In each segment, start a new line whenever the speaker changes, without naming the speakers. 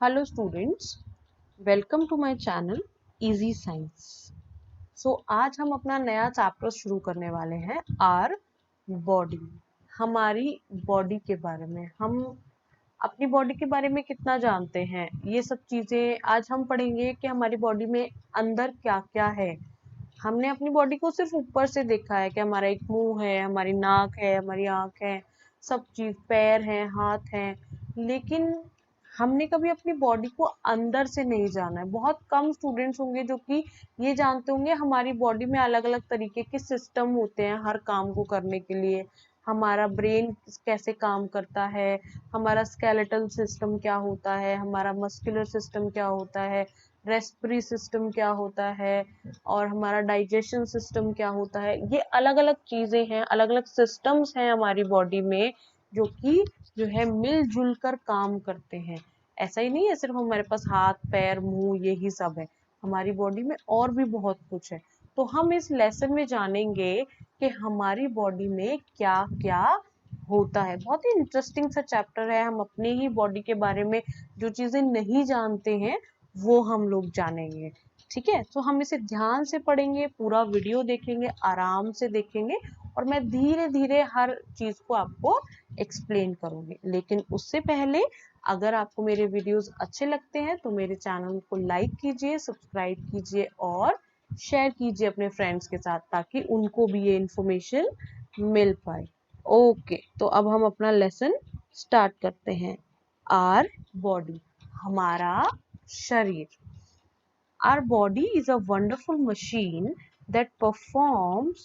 Hello students, welcome to my channel Easy Science. आज हम अपना नया चैप्टर शुरू करने वाले हैं आर बॉडी। हमारी बॉडी के बारे में, हम अपनी बॉडी के बारे में कितना जानते हैं, ये सब चीज़ें आज हम पढ़ेंगे कि हमारी बॉडी में अंदर क्या क्या है। हमने अपनी बॉडी को सिर्फ ऊपर से देखा है कि हमारा एक मुंह है, हमारी नाक है, हमारी आँख है, सब चीज़, पैर हैं, हाथ हैं, लेकिन हमने कभी अपनी बॉडी को अंदर से नहीं जाना है। बहुत कम स्टूडेंट्स होंगे जो कि ये जानते होंगे हमारी बॉडी में अलग अलग तरीके के सिस्टम होते हैं हर काम को करने के लिए। हमारा ब्रेन कैसे काम करता है, हमारा स्केलेटल सिस्टम क्या होता है, हमारा मस्कुलर सिस्टम क्या होता है, रेस्पिरेटरी सिस्टम क्या होता है, और हमारा डाइजेशन सिस्टम क्या होता है। ये अलग अलग चीजें हैं, अलग अलग सिस्टम्स हैं हमारी बॉडी में जो कि जो है मिलजुल कर काम करते हैं। ऐसा ही नहीं है सिर्फ हमारे पास हाथ पैर मुंह यही सब है, हमारी बॉडी में और भी बहुत कुछ है। तो हम इस लेसन में जानेंगे कि हमारी बॉडी में क्या क्या होता है। बहुत ही इंटरेस्टिंग सा चैप्टर है। हम अपने ही बॉडी के बारे में जो चीजें नहीं जानते हैं वो हम लोग जानेंगे। ठीक है, तो हम इसे ध्यान से पढ़ेंगे, पूरा वीडियो देखेंगे, आराम से देखेंगे, और मैं धीरे धीरे हर चीज को आपको एक्सप्लेन करूंगी। लेकिन उससे पहले अगर आपको मेरे वीडियोस अच्छे लगते हैं तो मेरे चैनल को लाइक कीजिए, सब्सक्राइब कीजिए और शेयर कीजिए अपने फ्रेंड्स के साथ, ताकि उनको भी ये इंफॉर्मेशन मिल पाए। ओके, तो अब हम अपना लेसन स्टार्ट करते हैं। आर बॉडी, हमारा शरीर। Our body is a wonderful machine that performs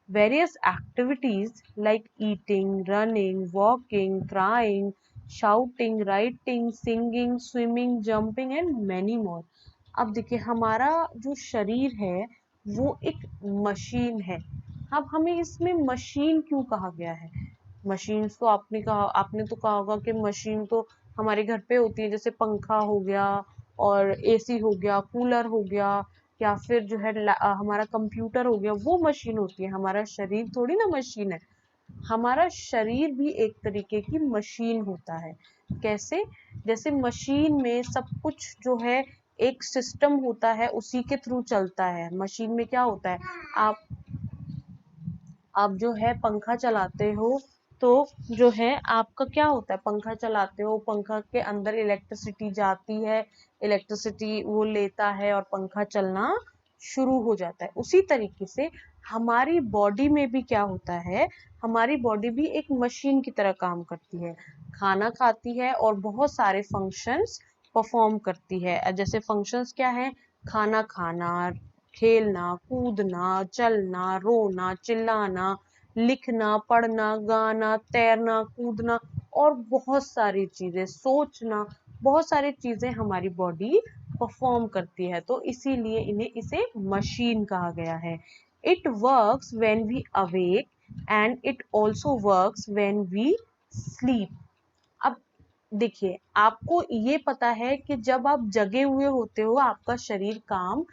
various activities like eating, running, walking, crying, shouting, writing, singing, swimming, jumping and many more. अब देखिए, हमारा जो शरीर है वो एक मशीन है। अब हमें इसमें मशीन क्यों कहा गया है? मशीन तो आपने तो कहा होगा कि मशीन तो हमारे घर पे होती है, जैसे पंखा हो गया और एसी हो गया, कूलर हो गया, या फिर जो है हमारा कंप्यूटर हो गया, वो मशीन होती है। हमारा शरीर थोड़ी ना मशीन है। हमारा शरीर भी एक तरीके की मशीन होता है। कैसे? जैसे मशीन में सब कुछ जो है एक सिस्टम होता है, उसी के थ्रू चलता है। मशीन में क्या होता है, आप जो है पंखा चलाते हो तो जो है आपका क्या होता है, पंखा चलाते हो, पंखा के अंदर इलेक्ट्रिसिटी जाती है, इलेक्ट्रिसिटी वो लेता है और पंखा चलना शुरू हो जाता है। उसी तरीके से हमारी बॉडी में भी क्या होता है, हमारी बॉडी भी एक मशीन की तरह काम करती है, खाना खाती है और बहुत सारे फंक्शंस परफॉर्म करती है। जैसे फंक्शंस क्या है? खाना खाना, खेलना कूदना, चलना, रोना, चिल्लाना, लिखना, पढ़ना, गाना, तैरना, कूदना और बहुत सारी चीजें, सोचना, बहुत सारी चीजें हमारी बॉडी परफॉर्म करती है। तो इसीलिए इसे मशीन कहा गया है। It works when we awake and it also works when we sleep. अब देखिए, आपको ये पता है कि जब आप जगे हुए होते हो आपका शरीर काम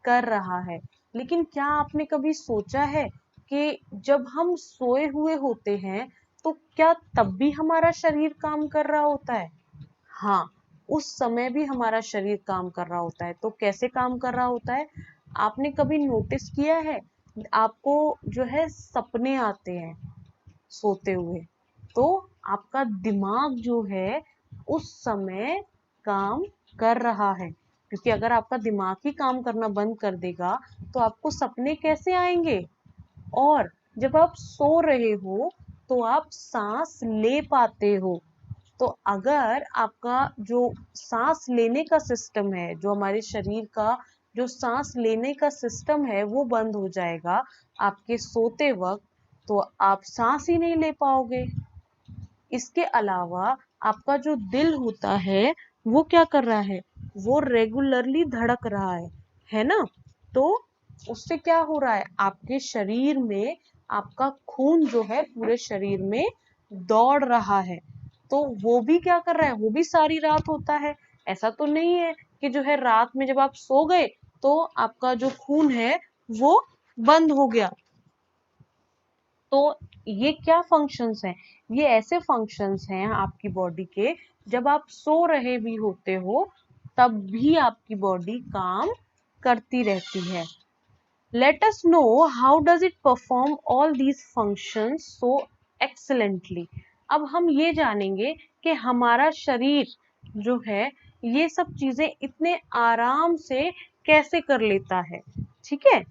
कर रहा है, लेकिन क्या आपने कभी सोचा है कि जब हम सोए हुए होते हैं तो क्या तब भी हमारा शरीर काम कर रहा होता है? हाँ, उस समय भी हमारा शरीर काम कर रहा होता है। तो कैसे काम कर रहा होता है? आपने कभी नोटिस किया है, आपको जो है सपने आते हैं सोते हुए, तो आपका दिमाग जो है उस समय काम कर रहा है, क्योंकि अगर आपका दिमाग ही काम करना बंद कर देगा तो आपको सपने कैसे आएंगे? और जब आप सो रहे हो तो आप सांस ले पाते हो। तो अगर आपका जो सांस लेने का सिस्टम है, जो हमारे शरीर का जो सांस लेने का सिस्टम है वो बंद हो जाएगा आपके सोते वक्त, तो आप सांस ही नहीं ले पाओगे। इसके अलावा आपका जो दिल होता है वो क्या कर रहा है, वो रेगुलरली धड़क रहा है ना? तो उससे क्या हो रहा है, आपके शरीर में आपका खून जो है पूरे शरीर में दौड़ रहा है। तो वो भी क्या कर रहा है, वो भी सारी रात होता है। ऐसा तो नहीं है कि जो है रात में जब आप सो गए तो आपका जो खून है वो बंद हो गया। तो ये क्या फंक्शंस हैं? ये ऐसे फंक्शंस हैं आपकी बॉडी के जब आप सो रहे भी होते हो तब भी आपकी बॉडी काम करती रहती है। Let us know how does it perform all these functions so excellently। अब हम ये जानेंगे कि हमारा शरीर जो है ये सब चीजें इतने आराम से कैसे कर लेता है। ठीक है,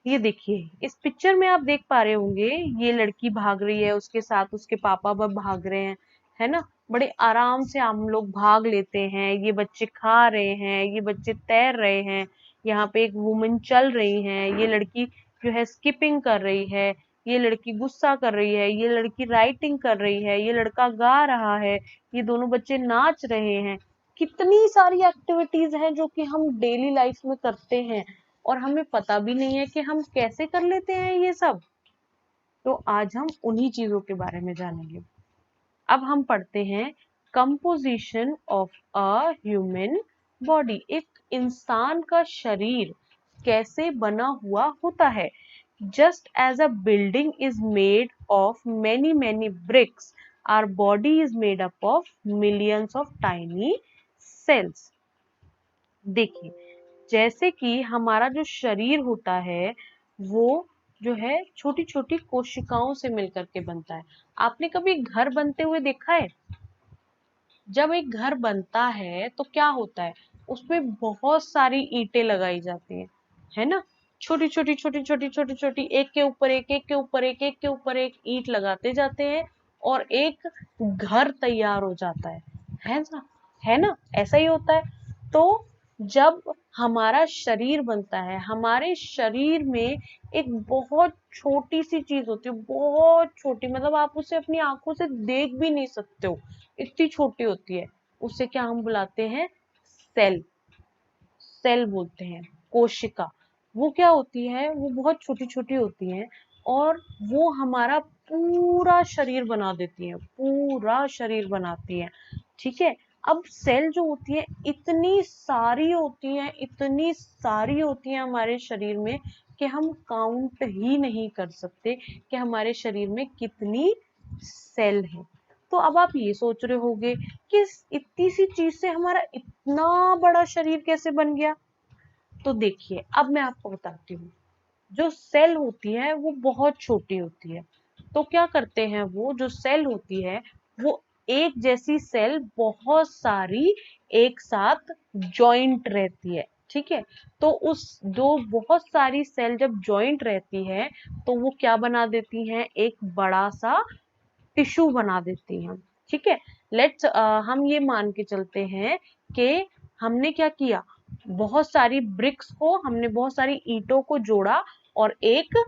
ये देखिए इस पिक्चर में आप देख पा रहे होंगे, ये लड़की भाग रही है, उसके साथ उसके पापा भी भाग रहे हैं, है ना। बड़े आराम से हम लोग भाग लेते हैं, ये बच्चे खा रहे हैं, ये बच्चे तैर रहे हैं, यहाँ पे एक वुमन चल रही है, ये लड़की जो है स्किपिंग कर रही है, ये लड़की गुस्सा कर रही है, ये लड़की राइटिंग कर रही है, ये लड़का गा रहा है, ये दोनों बच्चे नाच रहे हैं। कितनी सारी एक्टिविटीज हैं जो कि हम डेली लाइफ में करते हैं और हमें पता भी नहीं है कि हम कैसे कर लेते हैं ये सब। तो आज हम उन्हीं चीजों के बारे में जानेंगे। अब हम पढ़ते हैं composition of a human body. एक इंसान का शरीर कैसे बना हुआ होता है। Just as a building is made of many many bricks, our body is made up of millions of tiny cells. देखिए, जैसे कि हमारा जो शरीर होता है वो जो है छोटी छोटी कोशिकाओं से मिलकर के बनता है। आपने कभी घर बनते हुए देखा है? जब एक घर बनता है तो क्या होता है, उसमें बहुत सारी ईंटें लगाई जाती हैं, है ना। छोटी छोटी छोटी छोटी छोटी छोटी, एक के ऊपर एक, एक के ऊपर एक, एक के ऊपर एक ईंट लगाते जाते हैं और एक घर तैयार हो जाता है ना, है ना, ऐसा ही होता है। तो जब हमारा शरीर बनता है, हमारे शरीर में एक बहुत छोटी सी चीज होती है, बहुत छोटी, मतलब आप उसे अपनी आंखों से देख भी नहीं सकते हो, इतनी छोटी होती है। उसे क्या हम बुलाते हैं? सेल। सेल बोलते हैं, कोशिका। वो क्या होती है, वो बहुत छोटी छोटी होती हैं और वो हमारा पूरा शरीर बना देती है, पूरा शरीर बनाती है। ठीक है, अब सेल जो होती है इतनी सारी होती है, इतनी सारी होती है हमारे शरीर में कि हम काउंट ही नहीं कर सकते कि हमारे शरीर में कितनी सेल है। तो अब आप ये सोच रहे होंगे कि इतनी सी चीज से हमारा इतना बड़ा शरीर कैसे बन गया। तो देखिए अब मैं आपको बताती हूँ, जो सेल होती है वो बहुत छोटी होती है। तो क्या करते हैं, वो जो सेल होती है वो एक जैसी सेल बहुत सारी एक साथ जॉइंट रहती है। ठीक है, तो उस दो बहुत सारी सेल जब जॉइंट रहती है तो वो क्या बना देती हैं, एक बड़ा सा टिश्यू बना देती हैं। ठीक है, लेट्स हम ये मान के चलते हैं कि हमने क्या किया, बहुत सारी ब्रिक्स को, हमने बहुत सारी ईंटों को जोड़ा और एक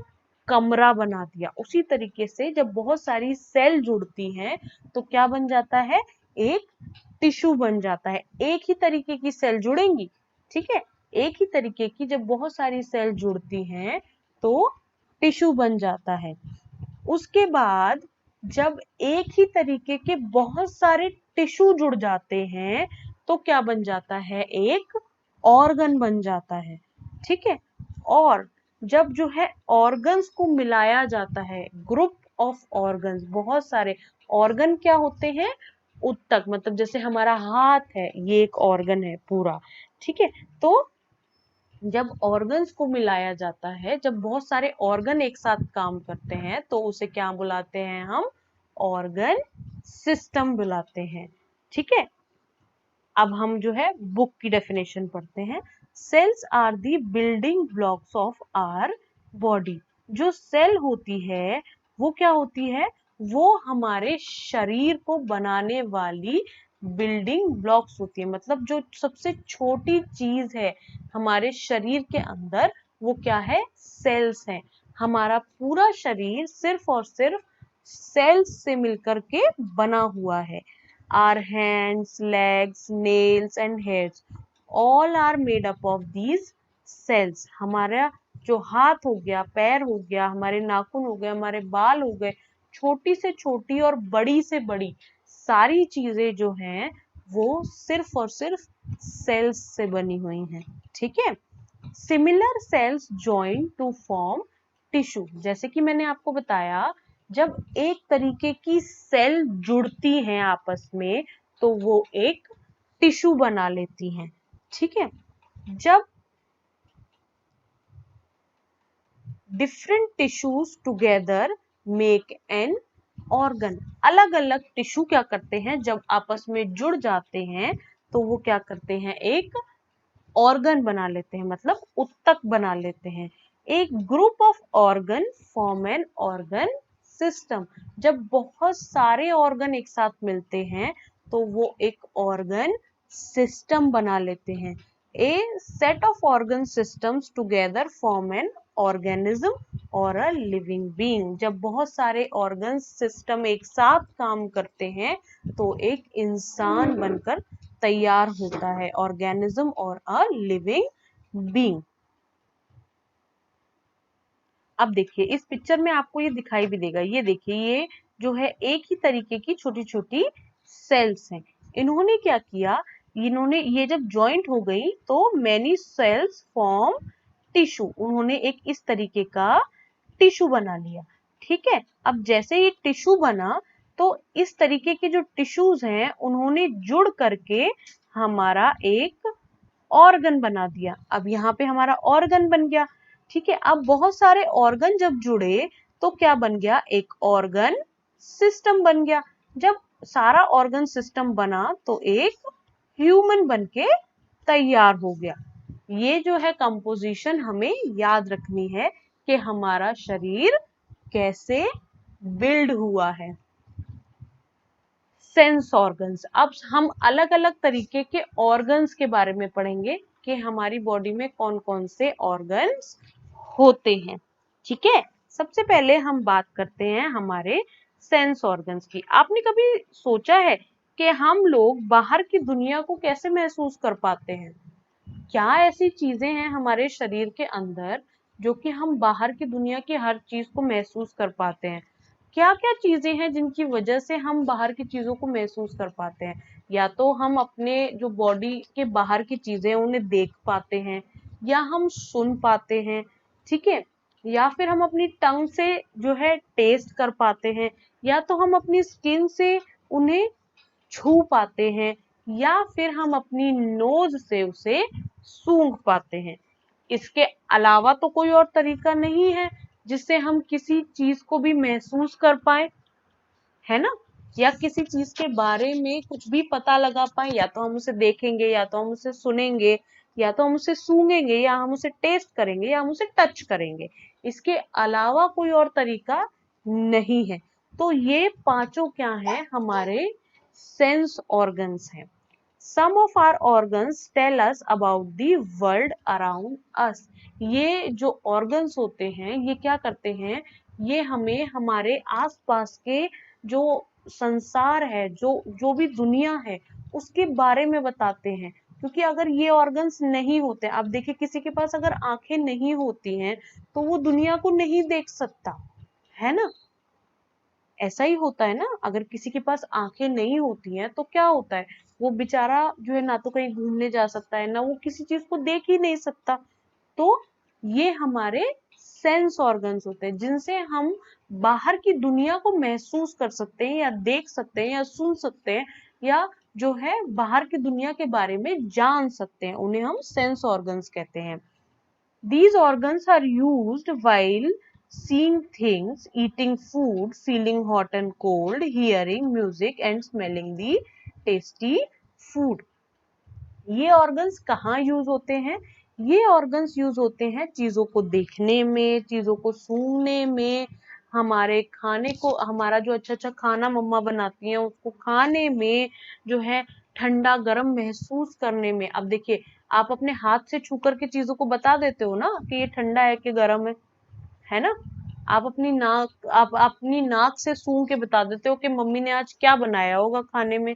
कमरा बना दिया। उसी तरीके से जब बहुत सारी सेल जुड़ती हैं तो क्या बन जाता है, एक टिश्यू बन जाता है। एक ही तरीके की सेल जुड़ेंगी, ठीक है, एक ही तरीके की जब बहुत सारी सेल जुड़ती हैं तो टिश्यू बन जाता है। उसके बाद जब एक ही तरीके के बहुत सारे टिश्यू जुड़ जाते हैं तो क्या बन जाता है, एक ऑर्गन बन जाता है। ठीक है, और जब जो है ऑर्गन्स को मिलाया जाता है, ग्रुप ऑफ ऑर्गन्स, बहुत सारे ऑर्गन क्या होते हैं, उत्तक, मतलब जैसे हमारा हाथ है ये एक ऑर्गन है पूरा। ठीक है, तो जब ऑर्गन्स को मिलाया जाता है, जब बहुत सारे ऑर्गन एक साथ काम करते हैं तो उसे क्या बुलाते हैं हम, ऑर्गन सिस्टम बुलाते हैं। ठीक है, अब हम जो है बुक की डेफिनेशन पढ़ते हैं। Cells are the building blocks of our body. जो सेल होती है वो क्या होती है, वो हमारे शरीर को बनाने वाली बिल्डिंग ब्लॉक्स होती है। मतलब जो सबसे छोटी चीज है हमारे शरीर के अंदर वो क्या है, सेल्स है। हमारा पूरा शरीर सिर्फ और सिर्फ सेल्स से मिलकर के बना हुआ है। Our hands, legs, nails and hairs all are made up of these cells। हमारा जो हाथ हो गया, पैर हो गया, हमारे नाखून हो गए, हमारे बाल हो गए, छोटी से छोटी और बड़ी से बड़ी सारी चीजें जो हैं वो सिर्फ और सिर्फ सेल्स से बनी हुई हैं। ठीक है, similar cells join to form tissue. जैसे कि मैंने आपको बताया, जब एक तरीके की सेल जुड़ती हैं आपस में तो वो एक टिश्यू बना लेती हैं। ठीक है, जब different tissues together make an organ, अलग अलग टिश्यू क्या करते हैं, जब आपस में जुड़ जाते हैं तो वो क्या करते हैं, एक ऑर्गन बना लेते हैं, मतलब उत्तक बना लेते हैं। एक group of organ form an organ system, जब बहुत सारे ऑर्गन एक साथ मिलते हैं तो वो एक ऑर्गन सिस्टम बना लेते हैं। A set of organ systems together form an organism और अ लिविंग बीइंग, जब बहुत सारे ऑर्गन सिस्टम एक साथ काम करते हैं तो एक इंसान बनकर तैयार होता है, ऑर्गेनिज्म और अ लिविंग बीइंग। अब देखिए इस पिक्चर में आपको ये दिखाई भी देगा, ये देखिए ये जो है एक ही तरीके की छोटी छोटी सेल्स हैं। इन्होंने क्या किया, इन्होंने ये जब ज्वाइंट हो गई तो मैनी सेल्स फॉर्म टिश्यू, उन्होंने एक इस तरीके का टिश्यू बना लिया। ठीक है, अब जैसे ये टिश्यू बना तो इस तरीके के जो टिश्यूज हैं उन्होंने जुड़ करके हमारा एक ऑर्गन बना दिया। अब यहाँ पे हमारा ऑर्गन बन गया। ठीक है, अब बहुत सारे ऑर्गन जब जुड़े तो क्या बन गया, एक ऑर्गन सिस्टम बन गया। जब सारा ऑर्गन सिस्टम बना तो एक ह्यूमन बनके तैयार हो गया। ये जो है कंपोजिशन हमें याद रखनी है कि हमारा शरीर कैसे बिल्ड हुआ है। सेंस ऑर्गन्स, अब हम अलग अलग तरीके के ऑर्गन्स के बारे में पढ़ेंगे कि हमारी बॉडी में कौन कौन से ऑर्गन्स होते हैं। ठीक है, सबसे पहले हम बात करते हैं हमारे सेंस ऑर्गन्स की। आपने कभी सोचा है कि हम लोग बाहर की दुनिया को कैसे महसूस कर पाते हैं? क्या ऐसी चीजें हैं हमारे शरीर के अंदर जो कि हम बाहर की दुनिया की हर चीज को महसूस कर पाते हैं? क्या क्या चीजें हैं जिनकी वजह से हम बाहर की चीजों को महसूस कर पाते हैं? या तो हम अपने जो बॉडी के बाहर की चीजें उन्हें देख पाते हैं, या हम सुन पाते हैं, ठीक है, या फिर हम अपनी टंग से जो है टेस्ट कर पाते हैं, या तो हम अपनी स्किन से उन्हें छू पाते हैं, या फिर हम अपनी नोज से उसे सूंघ पाते हैं। इसके अलावा तो कोई और तरीका नहीं है जिससे हम किसी चीज को भी महसूस कर पाए, है ना, या किसी चीज के बारे में कुछ भी पता लगा पाए। या तो हम उसे देखेंगे, या तो हम उसे सुनेंगे, या तो हम उसे सूंघेंगे, या हम उसे टेस्ट करेंगे, या हम उसे टच करेंगे। इसके अलावा कोई और तरीका नहीं है। तो ये पांचों क्या है, हमारे सेंस ऑर्गन्स हैं। Some of our organs tell us about the world around us. ये जो organs होते हैं ये क्या करते हैं, ये हमें हमारे आसपास के जो संसार है, जो जो भी दुनिया है उसके बारे में बताते हैं। क्योंकि अगर ये ऑर्गन्स नहीं होते, आप देखिए किसी के पास अगर आंखें नहीं होती हैं तो वो दुनिया को नहीं देख सकता, है ना। ऐसा ही होता है ना, अगर किसी के पास आंखें नहीं होती हैं तो क्या होता है, वो बेचारा जो है ना तो कहीं घूमने जा सकता है, ना वो किसी चीज को देख ही नहीं सकता। तो ये हमारे सेंस ऑर्गन्स होते हैं जिनसे हम बाहर की दुनिया को महसूस कर सकते हैं, या देख सकते हैं, या सुन सकते हैं, या जो है बाहर की दुनिया के बारे में जान सकते हैं, उन्हें हम सेंस ऑर्गन्स कहते हैं। These organs are used while seeing things, eating food, feeling hot and cold, hearing music and smelling the tasty food. ये ऑर्गन्स कहाँ यूज होते हैं? ये ऑर्गन्स यूज होते हैं चीजों को देखने में, चीजों को सूंघने में, हमारे खाने को, हमारा जो अच्छा अच्छा खाना मम्मा बनाती हैं उसको खाने में, जो है ठंडा गर्म महसूस करने में। अब देखिए आप अपने हाथ से छू करके चीजों को बता देते हो ना कि ये ठंडा है कि गर्म है ना। आप अपनी नाक से सूंघ के बता देते हो कि मम्मी ने आज क्या बनाया होगा खाने में।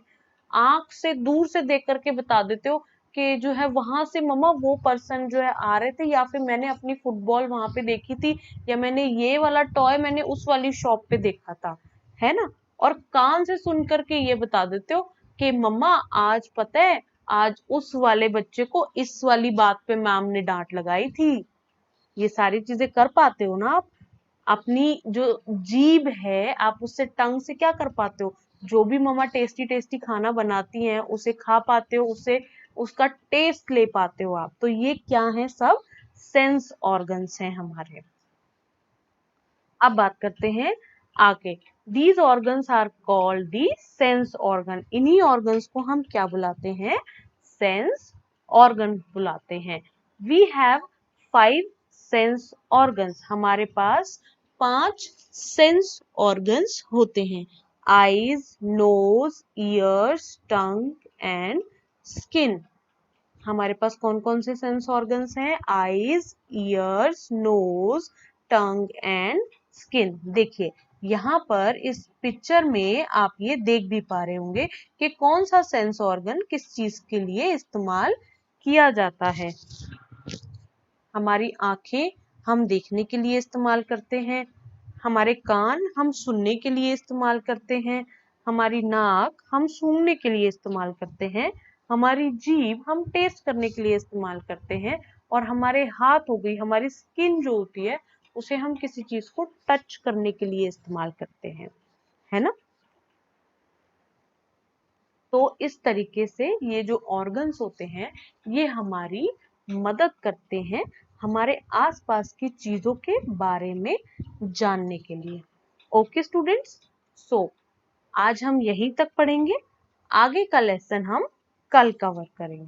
आंख से दूर से देख करके बता देते हो कि जो है वहां से मम्मा वो पर्सन जो है आ रहे थे, या फिर मैंने अपनी फुटबॉल वहां पे देखी थी, या मैंने ये वाला टॉय मैंने उस वाली शॉप पे देखा था, है ना। और कान से सुन करके ये बता देते हो कि मम्मा आज पता है, आज उस वाले बच्चे को इस वाली बात पे मैम ने डांट लगाई थी। ये सारी चीजें कर पाते हो ना आप। अपनी जो जीभ है आप उससे टंग से क्या कर पाते हो, जो भी मम्मा टेस्टी टेस्टी खाना बनाती हैं उसे खा पाते हो, उसे उसका टेस्ट ले पाते हो आप। तो ये क्या है, सब सेंस ऑर्गन्स हैं हमारे। अब बात करते हैं आगे। These organs are called the sense organ. इन्हीं ऑर्गन्स को हम क्या बुलाते हैं, सेंस ऑर्गन बुलाते हैं। We have 5 sense organs. हमारे पास 5 सेंस ऑर्गन्स होते हैं। Eyes, nose, ears, tongue and skin. हमारे पास कौन कौन से सेंस ऑर्गन्स हैं, eyes, ears, nose, tongue and skin. देखिए यहाँ पर इस पिक्चर में आप ये देख भी पा रहे होंगे कि कौन सा सेंस ऑर्गन किस चीज के लिए इस्तेमाल किया जाता है। हमारी आंखें हम देखने के लिए इस्तेमाल करते हैं, हमारे कान हम सुनने के लिए इस्तेमाल करते हैं, हमारी नाक हम सूंघने के लिए इस्तेमाल करते हैं, हमारी जीभ हम टेस्ट करने के लिए इस्तेमाल करते हैं, और हमारे हाथ हो गई, हमारी स्किन जो होती है उसे हम किसी चीज को टच करने के लिए इस्तेमाल करते हैं, है ना। तो इस तरीके से ये जो ऑर्गन्स होते हैं ये हमारी मदद करते हैं हमारे आसपास की चीजों के बारे में जानने के लिए। ओके स्टूडेंट्स, सो आज हम यहीं तक पढ़ेंगे, आगे का लेसन हम कल कवर करेंगे।